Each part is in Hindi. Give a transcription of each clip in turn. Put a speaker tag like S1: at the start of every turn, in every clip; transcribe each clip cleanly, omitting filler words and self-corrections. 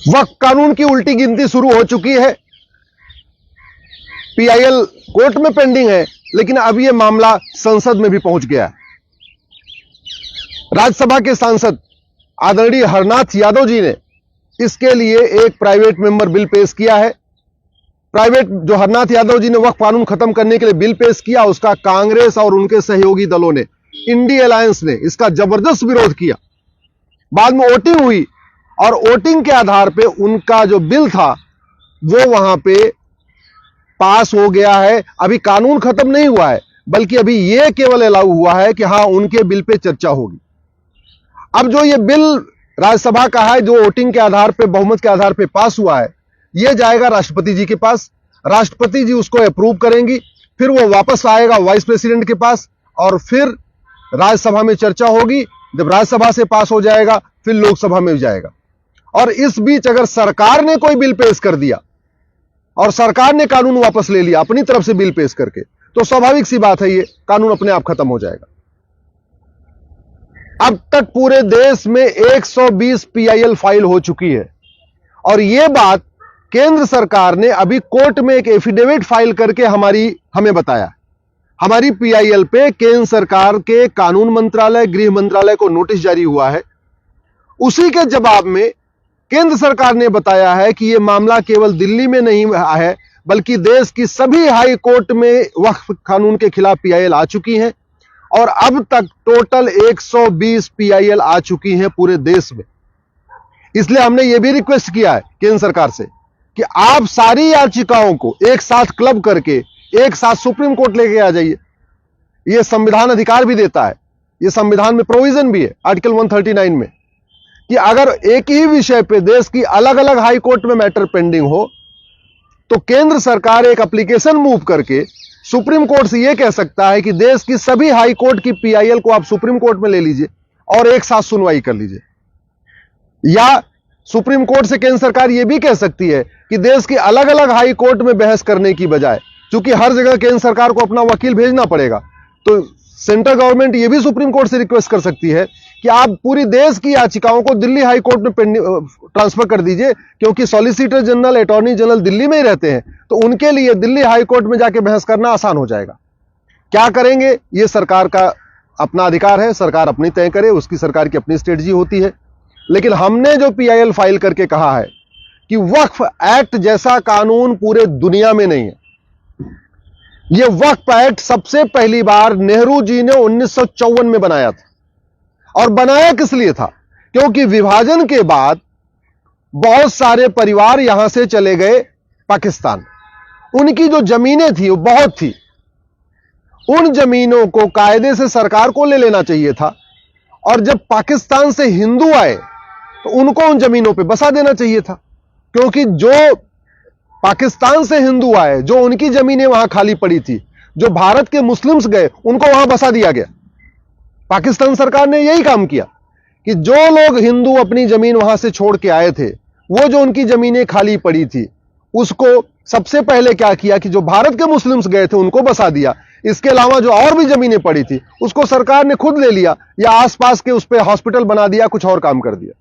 S1: वक्फ कानून की उल्टी गिनती शुरू हो चुकी है। पीआईएल कोर्ट में पेंडिंग है, लेकिन अब यह मामला संसद में भी पहुंच गया है। राज्यसभा के सांसद आदरणीय हरनाथ यादव जी ने इसके लिए एक प्राइवेट मेंबर बिल पेश किया है। जो हरनाथ यादव जी ने वक्फ कानून खत्म करने के लिए बिल पेश किया, उसका कांग्रेस और उनके सहयोगी दलों ने, इंडी अलायंस ने इसका जबरदस्त विरोध किया। बाद में वोटिंग हुई और वोटिंग के आधार पे उनका जो बिल था वो वहां पे पास हो गया है। अभी कानून खत्म नहीं हुआ है, बल्कि अभी यह केवल अलाउ हुआ है कि हां, उनके बिल पे चर्चा होगी। अब जो ये बिल राज्यसभा का है, जो वोटिंग के आधार पे, बहुमत के आधार पे पास हुआ है, यह जाएगा राष्ट्रपति जी के पास। राष्ट्रपति जी उसको अप्रूव करेंगी, फिर वो वापस आएगा वाइस प्रेसिडेंट के पास और फिर राज्यसभा में चर्चा होगी। जब राज्यसभा से पास हो जाएगा, फिर लोकसभा में जाएगा। और इस बीच अगर सरकार ने कोई बिल पेश कर दिया और सरकार ने कानून वापस ले लिया अपनी तरफ से बिल पेश करके, तो स्वाभाविक सी बात है, ये कानून अपने आप खत्म हो जाएगा। अब तक पूरे देश में 120 पीआईएल फाइल हो चुकी है और यह बात केंद्र सरकार ने अभी कोर्ट में एक एफिडेविट फाइल करके हमें बताया। हमारी पीआईएल पे केंद्र सरकार के कानून मंत्रालय, गृह मंत्रालय को नोटिस जारी हुआ है। उसी के जवाब में केंद्र सरकार ने बताया है कि यह मामला केवल दिल्ली में नहीं है, बल्कि देश की सभी हाई कोर्ट में वक्फ कानून के खिलाफ पीआईएल आ चुकी हैं और अब तक टोटल 120 पीआईएल आ चुकी हैं पूरे देश में। इसलिए हमने यह भी रिक्वेस्ट किया है केंद्र सरकार से कि आप सारी याचिकाओं को एक साथ क्लब करके एक साथ सुप्रीम कोर्ट लेके आ जाइए। यह संविधान अधिकार भी देता है, यह संविधान में प्रोविजन भी है आर्टिकल 139 में कि अगर एक ही विषय पे देश की अलग अलग हाई कोर्ट में मैटर पेंडिंग हो तो केंद्र सरकार एक एप्लीकेशन मूव करके सुप्रीम कोर्ट से यह कह सकता है कि देश की सभी हाई कोर्ट की पीआईएल को आप सुप्रीम कोर्ट में ले लीजिए और एक साथ सुनवाई कर लीजिए। या सुप्रीम कोर्ट से केंद्र सरकार यह भी कह सकती है कि देश की अलग अलग हाई कोर्ट में बहस करने की बजाय, क्योंकि हर जगह केंद्र सरकार को अपना वकील भेजना पड़ेगा, तो सेंट्रल गवर्नमेंट यह भी सुप्रीम कोर्ट से रिक्वेस्ट कर सकती है कि आप पूरी देश की याचिकाओं को दिल्ली हाई कोर्ट में ट्रांसफर कर दीजिए, क्योंकि solicitor general, attorney general Delhi में ही रहते हैं, तो उनके लिए दिल्ली हाई कोर्ट में जाके बहस करना आसान हो जाएगा। क्या करेंगे, यह सरकार का अपना अधिकार है, सरकार अपनी तय करे, उसकी सरकार की अपनी स्ट्रेटजी होती है। लेकिन हमने जो पीआईएल फाइल करके कहा है कि वक्फ एक्ट जैसा कानून पूरे दुनिया में नहीं है। यह वक्फ एक्ट सबसे पहली बार नेहरू जी ने 1954 में बनाया था। और बनाया किस लिए था? क्योंकि विभाजन के बाद बहुत सारे परिवार यहां से चले गए पाकिस्तान। उनकी जो जमीनें थी वो बहुत थी, उन जमीनों को कायदे से सरकार को ले लेना चाहिए था और जब पाकिस्तान से हिंदू आए तो उनको उन जमीनों पे बसा देना चाहिए था, क्योंकि जो पाकिस्तान से हिंदू आए, जो उनकी जमीनें वहां खाली पड़ी थी, जो भारत के मुस्लिम्स गए उनको वहां बसा दिया गया। पाकिस्तान सरकार ने यही काम किया कि जो लोग हिंदू अपनी जमीन वहां से छोड़ के आए थे, वो जो उनकी जमीनें खाली पड़ी थी, उसको सबसे पहले क्या किया कि जो भारत के मुस्लिम्स गए थे उनको बसा दिया। इसके अलावा जो और भी जमीनें पड़ी थी उसको सरकार ने खुद ले लिया या आसपास के उस पर हॉस्पिटल बना दिया, कुछ और काम कर दिया।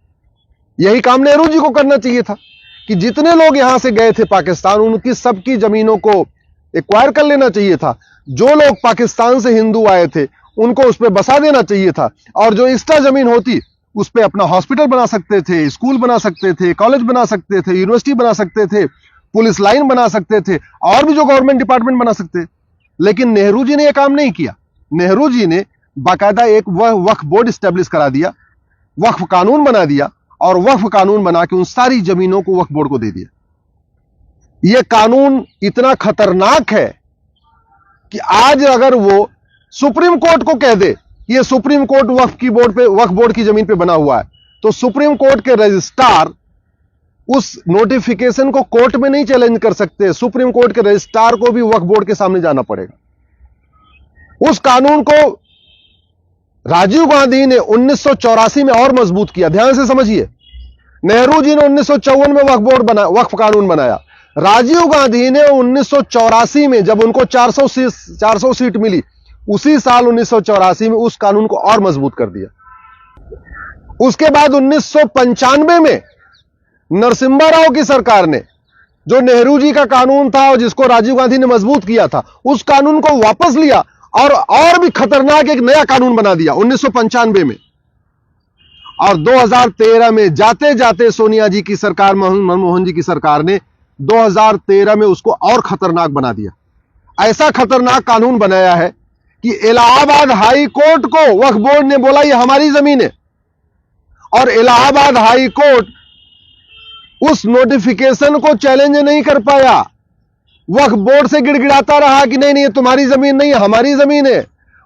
S1: यही काम नेहरू जी को करना चाहिए था कि जितने लोग यहां से गए थे पाकिस्तान, उनकी सबकी जमीनों को एक्वायर कर लेना चाहिए था। जो लोग पाकिस्तान से हिंदू आए थे उनको उस पर बसा देना चाहिए था और जो एक्स्ट्रा जमीन होती उस पर अपना हॉस्पिटल बना सकते थे, स्कूल बना सकते थे, कॉलेज बना सकते थे, यूनिवर्सिटी बना सकते थे, पुलिस लाइन बना सकते थे और भी जो गवर्नमेंट डिपार्टमेंट बना सकते। लेकिन नेहरू जी ने यह काम नहीं किया। नेहरू जी ने बाकायदा एक वक्फ बोर्ड स्टैब्लिश करा दिया, वक्फ कानून बना दिया और वक्फ कानून बना के उन सारी जमीनों को वक्फ बोर्ड को दे दिया। यह कानून इतना खतरनाक है कि आज अगर वो सुप्रीम कोर्ट को कह दे कि यह सुप्रीम कोर्ट वक्फ बोर्ड की जमीन पे बना हुआ है, तो सुप्रीम कोर्ट के रजिस्ट्रार उस नोटिफिकेशन को कोर्ट में नहीं चैलेंज कर सकते। सुप्रीम कोर्ट के रजिस्ट्रार को भी वक्फ बोर्ड के सामने जाना पड़ेगा। उस कानून को राजीव गांधी ने 1984 में और मजबूत किया। ध्यान से समझिए, नेहरू जी ने 1954 में वक्फ कानून बनाया। राजीव गांधी ने 1984 में, जब उनको 400 सीट मिली, उसी साल 1984 में उस कानून को और मजबूत कर दिया। उसके बाद 1995 में नरसिम्हा राव की सरकार ने जो नेहरू जी का कानून था और जिसको राजीव गांधी ने मजबूत किया था, उस कानून को वापस लिया और भी खतरनाक एक नया कानून बना दिया 1995 में। और 2013 में जाते जाते सोनिया जी की सरकार, मनमोहन जी की सरकार ने 2013 में उसको और खतरनाक बना दिया। ऐसा खतरनाक कानून बनाया है कि इलाहाबाद हाई कोर्ट को वक्फ बोर्ड ने बोला ये हमारी जमीन है, और इलाहाबाद हाई कोर्ट उस नोटिफिकेशन को चैलेंज नहीं कर पाया। वक्फ बोर्ड से गिड़गिड़ाता रहा कि नहीं नहीं, ये तुम्हारी जमीन नहीं है, हमारी जमीन है।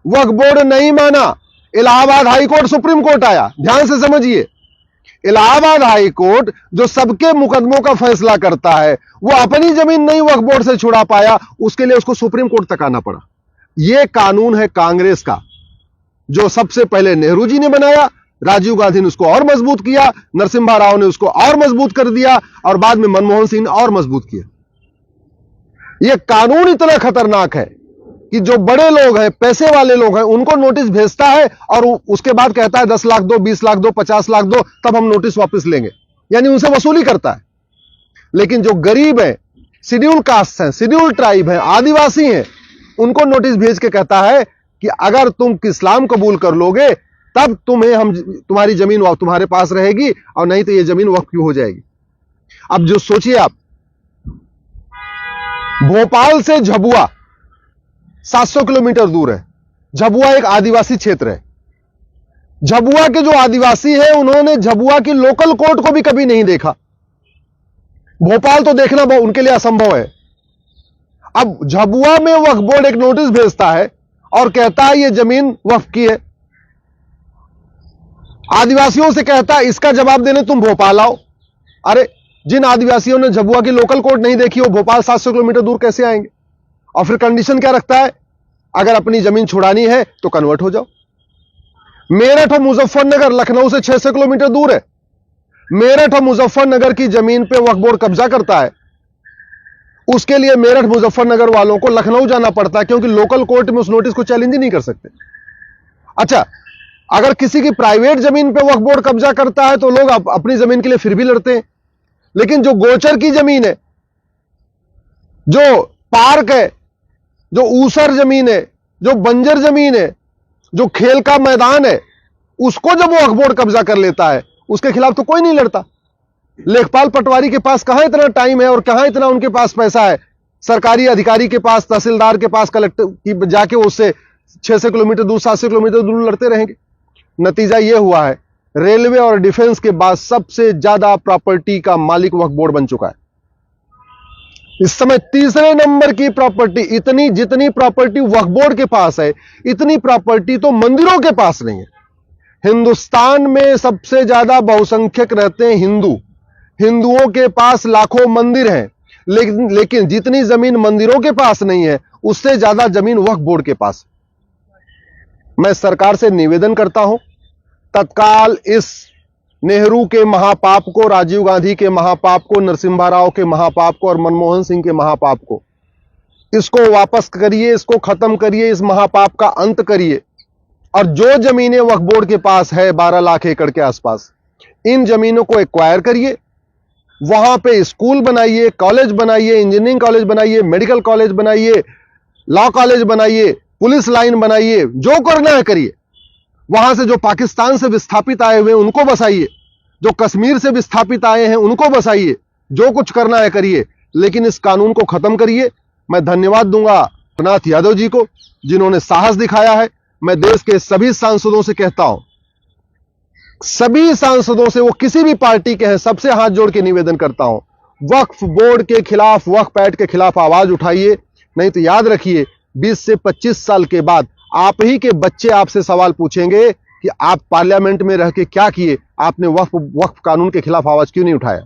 S1: वक्फ बोर्ड नहीं माना। Allahabad high court supreme court आया। ध्यान से समझिए, इलाहाबाद हाई कोर्ट जो सबके मुकदमों का फैसला करता है, वो अपनी जमीन नहीं वक्फ बोर्ड से छुड़ा पाया, उसके लिए उसको सुप्रीम कोर्ट तक आना पड़ा। यह कानून है कांग्रेस का, जो सबसे पहले नेहरू जी ने बनाया, राजीव गांधी ने उसको और मजबूत किया, नरसिम्हा राव ने उसको और मजबूत कर दिया, और बाद में मनमोहन सिंह ने और मजबूत किया। यह कानून इतना खतरनाक है कि जो बड़े लोग हैं, पैसे वाले लोग हैं, उनको नोटिस भेजता है और उसके बाद कहता है 10 लाख दो, 20 लाख दो, 50 लाख दो, तब हम नोटिस वापस लेंगे, यानी उनसे वसूली करता है। लेकिन जो गरीब हैं, शेड्यूल कास्ट हैं, शेड्यूल ट्राइब हैं, आदिवासी हैं, उनको नोटिस भेज के कहता है कि अगर तुम इस्लाम कबूल कर लोगे तब तुम्हारी जमीन तुम्हारे पास रहेगी, और नहीं तो यह जमीन वक्फ क्यों हो जाएगी। अब जो सोचिए आप, भोपाल से झबुआ 700 किलोमीटर दूर है। झबुआ एक आदिवासी क्षेत्र है। झबुआ के जो आदिवासी हैं, उन्होंने झबुआ की लोकल कोर्ट को भी कभी नहीं देखा। भोपाल तो देखना उनके लिए असंभव है। अब झबुआ में वक्फ बोर्ड एक नोटिस भेजता है और कहता है यह जमीन वक्फ की है। आदिवासियों से कहता है इसका जवाब देने तुम भोपाल आओ। अरे, जिन आदिवासियों ने झबुआ की लोकल कोर्ट नहीं देखी, वो भोपाल 700 किलोमीटर दूर कैसे आएंगे। और फिर कंडीशन क्या रखता है, अगर अपनी जमीन छुड़ानी है तो कन्वर्ट हो जाओ। मेरठ और मुजफ्फरनगर लखनऊ से 600 किलोमीटर दूर है। मेरठ और मुजफ्फरनगर की जमीन पे वक्फ बोर्ड कब्जा करता है, उसके लिए मेरठ मुजफ्फरनगर वालों को लखनऊ जाना पड़ता है, क्योंकि लोकल कोर्ट में उस नोटिस को चैलेंज ही नहीं कर सकते। अच्छा, अगर किसी की प्राइवेट जमीन पे वक्फ बोर्ड कब्जा करता है तो लोग अपनी जमीन के लिए फिर भी लड़ते हैं। लेकिन जो गोचर की जमीन है, जो पार्क है, जो ऊसर जमीन है, जो बंजर जमीन है, जो खेल का मैदान है, उसको जब वो वक्फ बोर्ड कब्जा कर लेता है, उसके खिलाफ तो कोई नहीं लड़ता। लेखपाल पटवारी के पास कहां इतना टाइम है और कहां इतना उनके पास पैसा है। सरकारी अधिकारी के पास, तहसीलदार के पास, कलेक्टर की जाके उससे 600 किलोमीटर दूर, 700 किलोमीटर दूर लड़ते रहेंगे। नतीजा यह हुआ है, रेलवे और डिफेंस के बाद सबसे ज्यादा प्रॉपर्टी का मालिक वक्फ बोर्ड बन चुका है। इस समय तीसरे नंबर की प्रॉपर्टी, इतनी जितनी प्रॉपर्टी वक्फ बोर्ड के पास है, इतनी प्रॉपर्टी तो मंदिरों के पास नहीं है। हिंदुस्तान में सबसे ज्यादा बहुसंख्यक रहते हैं हिंदू। हिंदुओं के पास लाखों मंदिर हैं, लेकिन जितनी जमीन मंदिरों के पास नहीं है, उससे ज्यादा जमीन वक्फ बोर्ड के पास। मैं सरकार से निवेदन करता हूं, तत्काल इस नेहरू के महापाप को, राजीव गांधी के महापाप को, नरसिम्हा राव के महापाप को और मनमोहन सिंह के महापाप को, इसको वापस करिए, इसको खत्म करिए, इस महापाप का अंत करिए। और जो जमीनें वक्फ बोर्ड के पास है 12 लाख एकड़ के आसपास, इन जमीनों को एक्वायर करिए, वहां पे स्कूल बनाइए, कॉलेज बनाइए, इंजीनियरिंग कॉलेज बनाइए, मेडिकल कॉलेज बनाइए, लॉ कॉलेज बनाइए, पुलिस लाइन बनाइए, जो करना है करिए। वहां से जो पाकिस्तान से विस्थापित आए हुए हैं उनको बसाइए, जो कश्मीर से विस्थापित आए हैं उनको बसाइए, जो कुछ करना है करिए, लेकिन इस कानून को खत्म करिए। मैं धन्यवाद दूंगा रघुनाथ यादव जी को, जिन्होंने साहस दिखाया है। मैं देश के सभी सांसदों से कहता हूं, सभी सांसदों से, वो किसी भी पार्टी के हैं, सबसे हाथ जोड़ के निवेदन करता हूं, वक्फ बोर्ड के खिलाफ, वक्फ एक्ट के खिलाफ आवाज उठाइए। नहीं तो याद रखिए, 20 से 25 साल के बाद आप ही के बच्चे आपसे सवाल पूछेंगे कि आप पार्लियामेंट में रह के क्या किए, आपने वक्फ कानून के खिलाफ आवाज क्यों नहीं उठाया।